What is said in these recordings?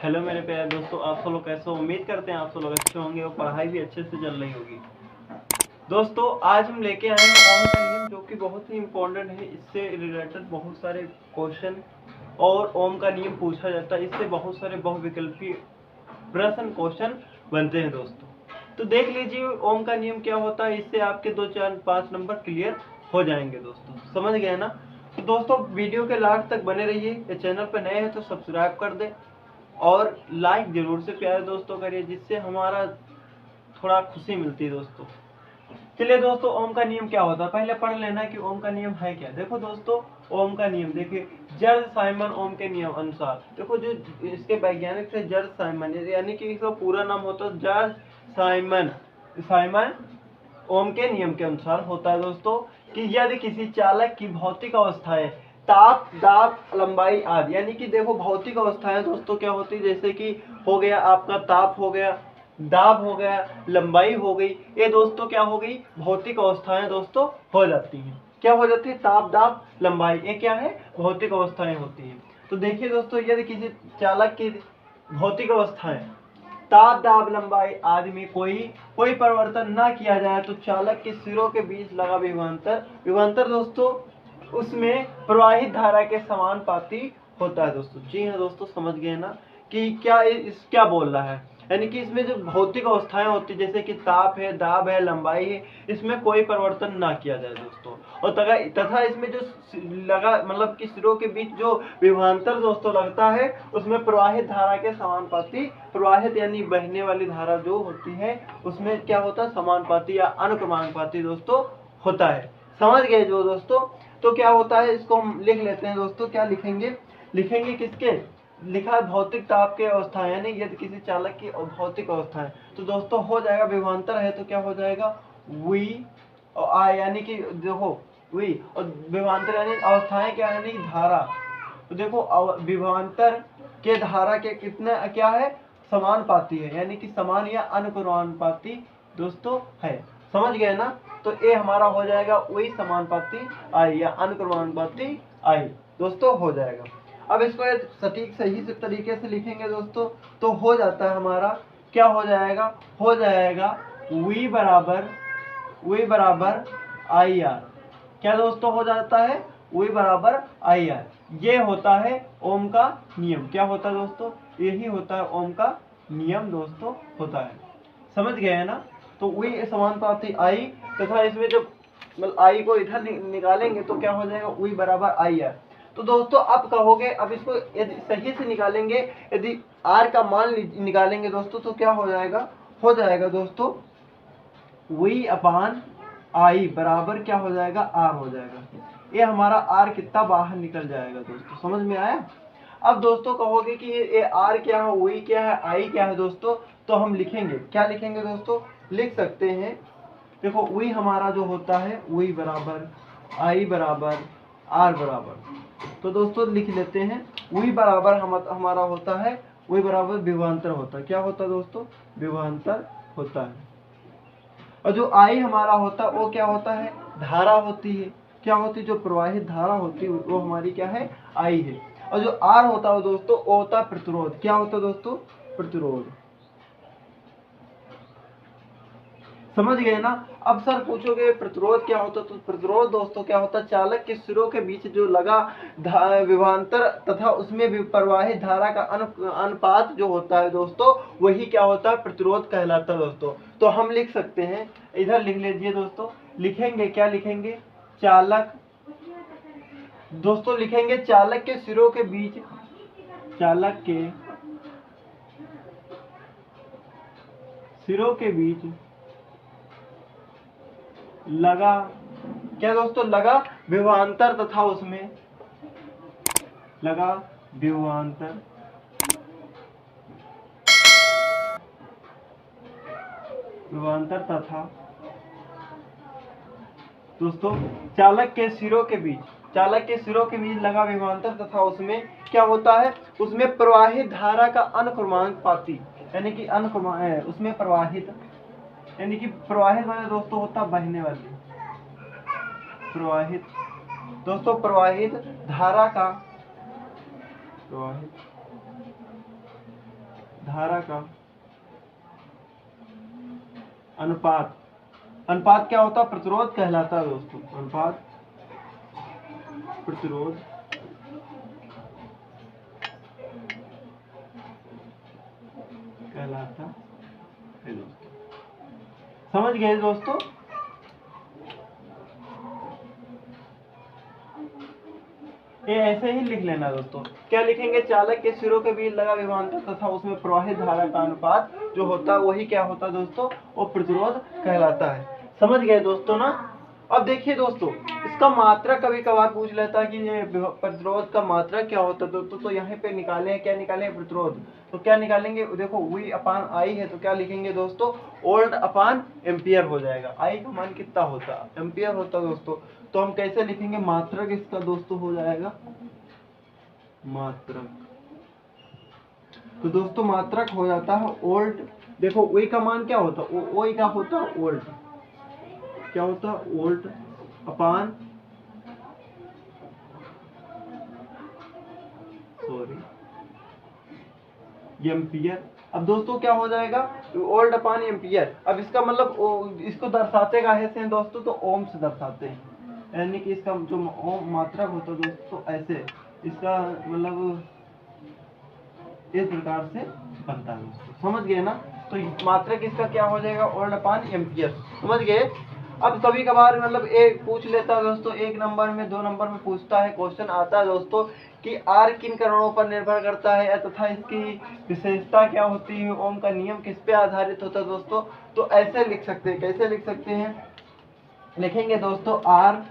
Hello मेरे प्यारे दोस्तों, आप सब लोग कैसे हो? उम्मीद करते हैं आप सब लोग अच्छे होंगे और पढ़ाई भी अच्छे से चल रही होगी। दोस्तों आज हम लेके आए हैं ओम का नियम, जो कि बहुत ही इम्पोर्टेंट है। इससे रिलेटेड बहुत सारे क्वेश्चन और ओम का नियम पूछा जाता है। इससे बहुत सारे बहुविकल्पी प्रश्न क्वेश्चन बनते हैं दोस्तों। तो देख लीजिए ओम का नियम क्या होता है। इससे आपके 2, 4, 5 नंबर क्लियर हो जाएंगे दोस्तों। समझ गए ना? तो दोस्तों वीडियो के लास्ट तक बने रहिए। ये चैनल पर नए हैं तो सब्सक्राइब कर दे और लाइक जरूर से प्यारे दोस्तों करिए, जिससे हमारा थोड़ा खुशी मिलती है दोस्तों। चलिए दोस्तों, ओम का नियम क्या होता है पहले पढ़ लेना कि ओम का नियम है क्या। देखो दोस्तों, ओम का नियम देखिए, जॉर्ज साइमन ओम के नियम अनुसार। देखो जो इसके वैज्ञानिक थे जॉर्ज साइमन, यानी कि इसका पूरा नाम होता है जॉर्ज साइमन। साइमन ओम के नियम के अनुसार होता है दोस्तों कि यदि किसी चालक की भौतिक अवस्थाएं ताप, दाब, लंबाई आदि, यानी कि देखो भौतिक अवस्थाएं दोस्तों क्या होती है, जैसे कि हो गया आपका ताप, हो गया दाब, हो गया लंबाई, हो गई। ये दोस्तों क्या हो गई? भौतिक अवस्थाएं दोस्तों हो जाती हैं। क्या हो जाती है? ताप, दाब, लंबाई, ये क्या है? भौतिक अवस्थाएं होती हैं। तो देखिए दोस्तों, यदि किसी चालक की भौतिक अवस्थाएं ताप, दाब, लंबाई आदि में कोई परिवर्तन ना किया जाए तो चालक के सिरों के बीच लगा विभवांतर दोस्तों उसमें प्रवाहित धारा के समानुपाती होता है दोस्तों। जी हाँ दोस्तों, समझ गए ना कि क्या बोल रहा है। यानी कि इसमें जो भौतिक अवस्थाएं होती है, जैसे कि ताप है, दाब है, लंबाई है, इसमें कोई परिवर्तन ना किया जाए दोस्तों। और तथा इसमें जो लगा मतलब कि सिरों के बीच जो विभवांतर दोस्तों लगता है, उसमें प्रवाहित धारा के समानुपाती, प्रवाहित यानी बहने वाली धारा जो होती है उसमें क्या होता है? समानुपाती या अनुक्रमानुपाती दोस्तों होता है। समझ गए जो दोस्तों? तो क्या होता है, इसको हम लिख लेते हैं दोस्तों। क्या लिखेंगे? लिखेंगे किसके? लिखा है भौतिक ताप के अवस्था, यानी यदि किसी चालक की भौतिक अवस्था है तो दोस्तों हो जाएगा, विभवांतर है तो क्या हो जाएगा? वी और आई, यानी कि देखो वी और विभवांतर यानी अवस्थाएं क्या है? यानी धारा। तो देखो विभवांतर के धारा के कितने क्या है? समानुपाती है, यानी कि समान या अनुक्रमानुपाती दोस्तों है। समझ गए ना? तो ये हमारा हो जाएगा वही समानुपाती आई या अनुक्रमानुपाती आई दोस्तों हो जाएगा। अब इसको सटीक सही से तरीके से लिखेंगे दोस्तों तो हो जाता है हमारा, क्या हो जाएगा? हो जाएगा V बराबर आई आर। क्या दोस्तों हो जाता है? V बराबर आई आर। ये होता है ओम का नियम। क्या होता है दोस्तों? यही होता है ओम का नियम दोस्तों होता है। समझ गए हैं ना? तो V समानुपाती आई, तथा इसमें जब मतलब आई को इधर निकालेंगे तो क्या हो जाएगा? V बराबर आई आर। तो दोस्तों अब कहोगे, अब इसको यदि सही से निकालेंगे, यदि R का मान निकालेंगे दोस्तों तो क्या हो जाएगा? हो जाएगा दोस्तों V अपान आई बराबर क्या हो जाएगा? R हो जाएगा। ये हमारा R कितना बाहर निकल जाएगा दोस्तों। समझ में आया? अब दोस्तों कहोगे कि ये R क्या है, V क्या है, I क्या है दोस्तों, तो हम लिखेंगे, क्या लिखेंगे दोस्तों? लिख सकते हैं, देखो V हमारा जो होता है V बराबर I बराबर R बराबर, तो दोस्तों लिख लेते हैं V बराबर हमारा होता है V बराबर विभवांतर होता है। क्या होता है दोस्तों? विभवांतर होता है। और जो I हमारा होता है वो क्या होता है? धारा होती है। क्या होती है? जो प्रवाहित धारा होती है वो हमारी क्या है? I है। और जो R होता है दोस्तों वो होता है प्रतिरोध। क्या होता है दोस्तों? प्रतिरोध। समझ गए ना? अब सर पूछोगे प्रतिरोध क्या होता है, तो प्रतिरोध दोस्तों क्या होता है? चालक के सिरों के बीच जो लगा विभवांतर तथा उसमें भी प्रवाहित धारा का अनुपात जो होता है दोस्तों, वही क्या होता है? प्रतिरोध कहलाता है दोस्तों। तो हम लिख सकते हैं, इधर लिख लीजिए दोस्तों। लिखेंगे, क्या लिखेंगे? चालक दोस्तों लिखेंगे चालक के सिरों के बीच, चालक के सिरों के बीच लगा, क्या दोस्तों? लगा विभवांतर तथा उसमें लगा विभवांतर तथा दोस्तों चालक के सिरों के बीच लगा विभवांतर तथा उसमें क्या होता है? उसमें प्रवाहित धारा का अनुक्रमानुपाती, यानी कि उसमें प्रवाहित, यानी कि प्रवाहित वाले दोस्तों होता बहने वाली, प्रवाहित दोस्तों प्रवाहित धारा का धारा का अनुपात, अनुपात क्या होता है? प्रतिरोध कहलाता है दोस्तों, अनुपात प्रतिरोध कहलाता है दोस्तों। समझ गए दोस्तों? ये ऐसे ही लिख लेना दोस्तों। क्या लिखेंगे? चालक के सिरों के बीच लगा विभवांतर तथा उसमें प्रवाहित धारा का अनुपात जो होता है वही क्या होता है दोस्तों? वो प्रतिरोध कहलाता है। समझ गए दोस्तों ना? अब देखिए दोस्तों, इसका मात्रा कभी कभार पूछ लेता है कि ये प्रतिरोध का मात्रा क्या होता है दोस्तों। तो यहाँ पे निकाले हैं, क्या निकाले हैं? प्रतिरोध। तो क्या निकालेंगे? देखो V अपान I है, तो क्या लिखेंगे दोस्तों? वोल्ट अपान एम्पियर हो जाएगा। I का मान कितना होता है? एम्पियर होता है दोस्तों। तो हम कैसे लिखेंगे? मात्रक इसका दोस्तों हो जाएगा मात्रक। तो दोस्तों मात्रक हो जाता है वोल्ट। देखो V का मान क्या होता है? O का होता है वोल्ट। क्या होता है? वोल्ट अपान एम्पियर। अब दोस्तों क्या हो जाएगा? वोल्ट अपान एम्पियर। अब इसका मतलब इसको दर्शाते काहे से हैं दोस्तों? तो ओम से दर्शाते हैं, यानी कि इसका जो ओम मात्रक होता है दोस्तों ऐसे, इसका मतलब इस प्रकार से बनता है दोस्तों। समझ गए ना? तो मात्रक इसका क्या हो जाएगा? वोल्ट अपान एम्पियर। समझ गए? अब कभी कभार मतलब एक पूछ लेता है दोस्तों, 1 नंबर में 2 नंबर में पूछता है, क्वेश्चन आता है दोस्तों कि आर किन कारणों पर निर्भर करता है तथा इसकी विशेषता क्या होती है, ओम का नियम किस पे आधारित होता है दोस्तों। तो ऐसे लिख सकते हैं। कैसे लिख सकते हैं? लिखेंगे दोस्तों आर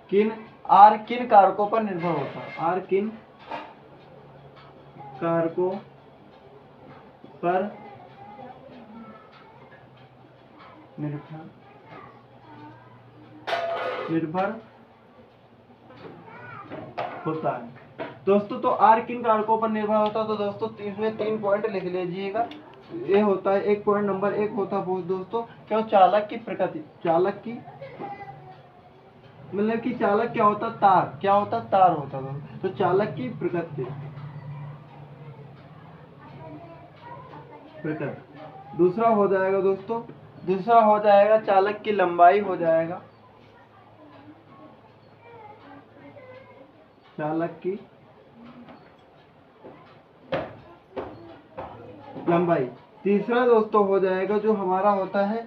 किन कारकों पर निर्भर होता है? आर किन कारकों पर निर्भर होता है दोस्तों। तो आर किन कारकों पर निर्भर होता है? तो दोस्तों इसमें 3 पॉइंट लिख लीजिएगा। ये होता है एक पॉइंट नंबर 1 होता है दोस्तों क्या? चालक की प्रकृति। चालक की मतलब कि चालक क्या होता? तार। क्या होता? तार होता है। तो चालक की प्रकृति। दूसरा हो जाएगा दोस्तों, दूसरा हो जाएगा चालक की लंबाई हो जाएगा, चालक की लंबाई। तीसरा दोस्तों हो जाएगा जो हमारा होता है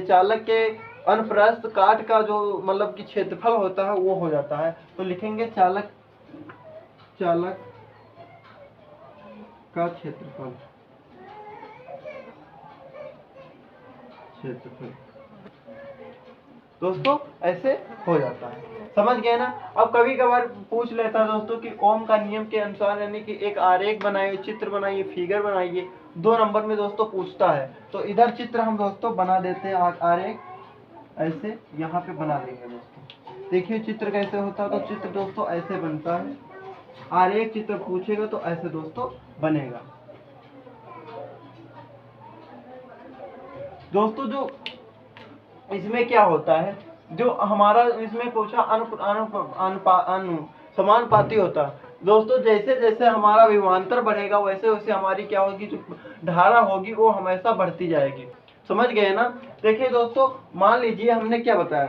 चालक के अनुप्रस्थ काट का जो मतलब कि क्षेत्रफल होता है वो हो जाता है। तो लिखेंगे चालक का क्षेत्रफल। दोस्तों ऐसे हो जाता है। समझ गए ना? अब कभी कभार पूछ लेता है दोस्तों कि ओम का नियम के अनुसार, यानी कि एक आरेख बनाइए, चित्र बनाइए, फिगर बनाइए। 2 नंबर में दोस्तों पूछता है। तो इधर चित्र हम दोस्तों बना देते हैं, आरेख ऐसे यहाँ पे बना देंगे दोस्तों। देखिए चित्र कैसे होता है। तो चित्र दोस्तों ऐसे बनता है। आरेख चित्र पूछेगा तो ऐसे दोस्तों बनेगा। दोस्तों जो इसमें क्या होता है, जो हमारा इसमें पूछा समानुपाती होता है दोस्तों। जैसे जैसे हमारा विभवांतर बढ़ेगा वैसे वैसे हमारी क्या होगी, जो धारा होगी वो हमेशा बढ़ती जाएगी। समझ गए ना? देखिए दोस्तों, मान लीजिए हमने क्या बताया,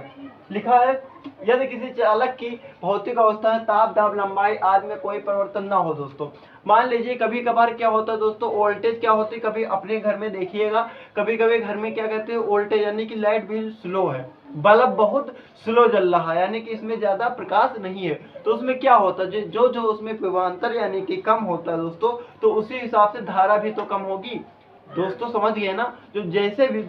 लिखा है यदि किसी चालक की भौतिक अवस्था है, ताप, दाब, लंबाई आदि में कोई परिवर्तन ना हो दोस्तों। मान लीजिए कभी कभार क्या होता है दोस्तों, वोल्टेज क्या होती है, कभी अपने घर में देखिएगा, कभी कभी घर में क्या कहते हैं, वोल्टेज यानी कि लाइट भी स्लो है, बल्ब बहुत स्लो जल रहा है, यानी कि इसमें ज्यादा प्रकाश नहीं है। तो उसमें क्या होता है, जो जो उसमें विभवांतर यानी कि कम होता है दोस्तों, तो उसी हिसाब से धारा भी तो कम होगी दोस्तों। समझ गए ना? जो जैसे भी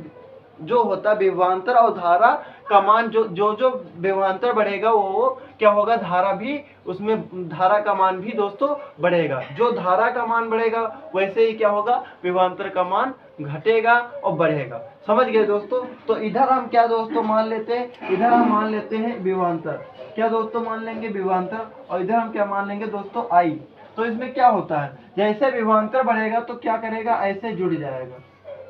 जो होता है विभवांतर और धारा का मान, जो जो विभवांतर बढ़ेगा वो क्या होगा, धारा भी, उसमें धारा का मान भी दोस्तों बढ़ेगा। जो धारा का मान बढ़ेगा वैसे ही क्या होगा, विभवांतर का मान घटेगा और बढ़ेगा। समझ गए दोस्तों? तो इधर हम क्या दोस्तों मान लेते हैं, इधर हम मान लेते हैं विभवांतर। क्या दोस्तों मान लेंगे? विभवांतर। और इधर हम क्या मान लेंगे दोस्तों? I। तो इसमें क्या होता है, जैसे विभवांतर बढ़ेगा तो क्या करेगा, ऐसे जुड़ जाएगा,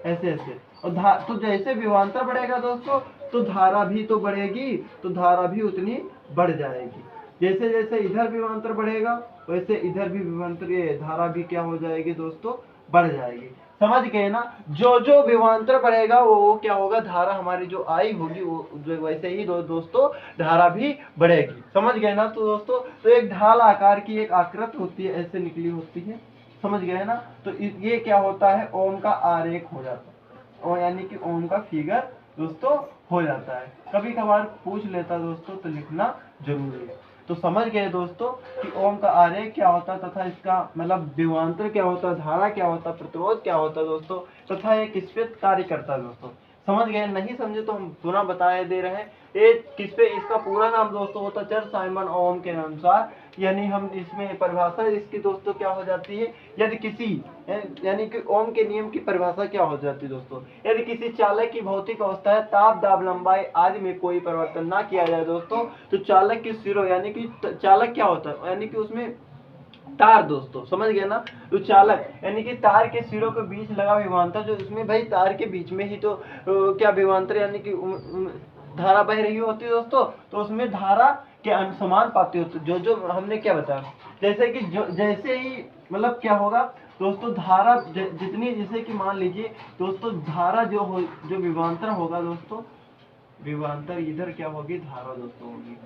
ऐसे ऐसे। और तो जैसे विभवांतर बढ़ेगा दोस्तों तो धारा भी तो बढ़ेगी, तो धारा भी उतनी बढ़ जाएगी। जैसे जैसे इधर विभवांतर बढ़ेगा वैसे इधर भी विभवांतर, ये धारा भी क्या हो जाएगी दोस्तों, बढ़ जाएगी। समझ गए ना, जो जो विभवांतर बढ़ेगा वो क्या होगा, धारा हमारी जो आई होगी वो जो वैसे ही दोस्तों धारा भी बढ़ेगी। समझ गए ना। तो दोस्तों तो एक ढाल आकार की एक आकृति होती है, ऐसे निकली होती है। समझ गए ना। तो ये क्या होता है, ओम का आरेख हो जाता है, और यानी कि ओम का फिगर दोस्तों हो जाता है। कभी कभार पूछ लेता दोस्तों, तो लिखना जरूरी है। तो समझ गए दोस्तों कि ओम का आरेख क्या होता है तथा इसका मतलब विभवांतर क्या होता है, धारा क्या होता है, प्रतिरोध क्या होता है दोस्तों, तथा ये किस पे कार्य करता है दोस्तों। समझ गए, नहीं समझे तो हम पुनः बताए दे रहे हैं। ये किस पे, इसका पूरा नाम दोस्तों होता है चर साइमन ओम के अनुसार। यानी हम इसमें परिभाषा इसकी दोस्तों क्या हो जाती है, यदि किसी यानी कि ओम के नियम की परिभाषा क्या हो जाती है दोस्तों, यदि किसी चालक की भौतिक अवस्था है ताप दाब लंबाई आदि में कोई परिवर्तन ना किया जाए दोस्तों, तो चालक की सिरों यानी कि चालक क्या होता है, यानी कि उसमें तार दोस्तों, समझ गए ना। तो चालक यानी कि तार के सिरों के बीच लगा विभवांतर, जो उसमें भाई तार के बीच में ही तो क्या विभवांतर यानी कि धारा बह रही होती है दोस्तों, तो उसमें धारा के समान पाती होती, जो जो हमने क्या बताया, जैसे कि जो जैसे ही मतलब क्या होगा दोस्तों, धारा जितनी, जैसे कि मान लीजिए दोस्तों धारा जो विभवांतर होगा दोस्तों, विभवांतर इधर क्या होगी, धारा दोस्तों होगी।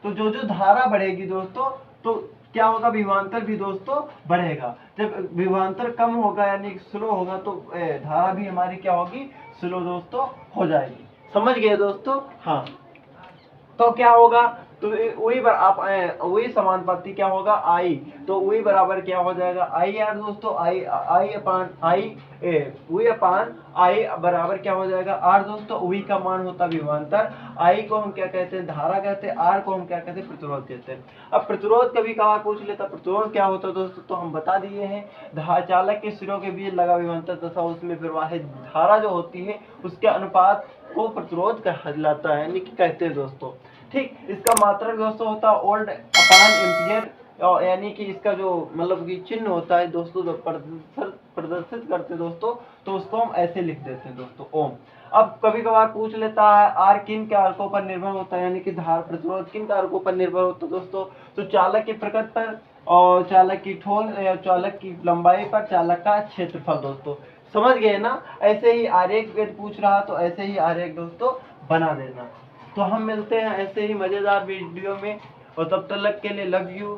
तो जो जो धारा बढ़ेगी दोस्तों, तो क्या होगा, विभवांतर भी दोस्तों बढ़ेगा। जब विभवांतर कम होगा यानी स्लो होगा, तो धारा भी हमारी क्या होगी, स्लो दोस्तों हो जाएगी। समझ गए दोस्तों। हाँ, तो क्या होगा, तो वही आप वही समानुपाती क्या होगा, आई, तो वही बराबर क्या हो जाएगा, आई यार दोस्तों, आई आई अपान आई, वही अपान आई बराबर क्या हो जाएगा, आर दोस्तों। वही का मान होता है विभवांतर, आई को हम क्या कहते हैं, धारा कहते हैं, आर को हम क्या कहते हैं, प्रतिरोध कहते हैं। अब प्रतिरोध कभी कभार पूछ लेता, प्रतिरोध क्या होता है दोस्तों, तो हम बता दिए हैं, चालक के सिरों के बीच लगा विभवांतर तथा उसमें प्रवाहित धारा जो होती है उसके अनुपात को प्रतिरोध कहलाता है, यानी कि कहते हैं दोस्तों। ठीक, इसका मात्रक दोस्तों होता है ओल्ड अपान एम्पियर, यानी कि इसका जो मतलब कि चिन्ह होता है दोस्तों, जो प्रदर्शित करते हैं दोस्तों, तो उसको हम ऐसे लिख देते हैं दोस्तों, ओम। अब कभी कभार पूछ लेता है आर किन कारकों पर निर्भर होता है, यानी कि धार प्रतिरोध किन कारकों पर निर्भर होता है दोस्तों, तो चालक की प्रकृति पर, और चालक की ठोल, चालक की लंबाई पर, चालक का क्षेत्रफल दोस्तों। समझ गए ना। ऐसे ही आरेख वेद पूछ रहा तो ऐसे ही आरेख दोस्तों बना देना। तो हम मिलते हैं ऐसे ही मजेदार वीडियो में, और तब तक के लिए लव यू।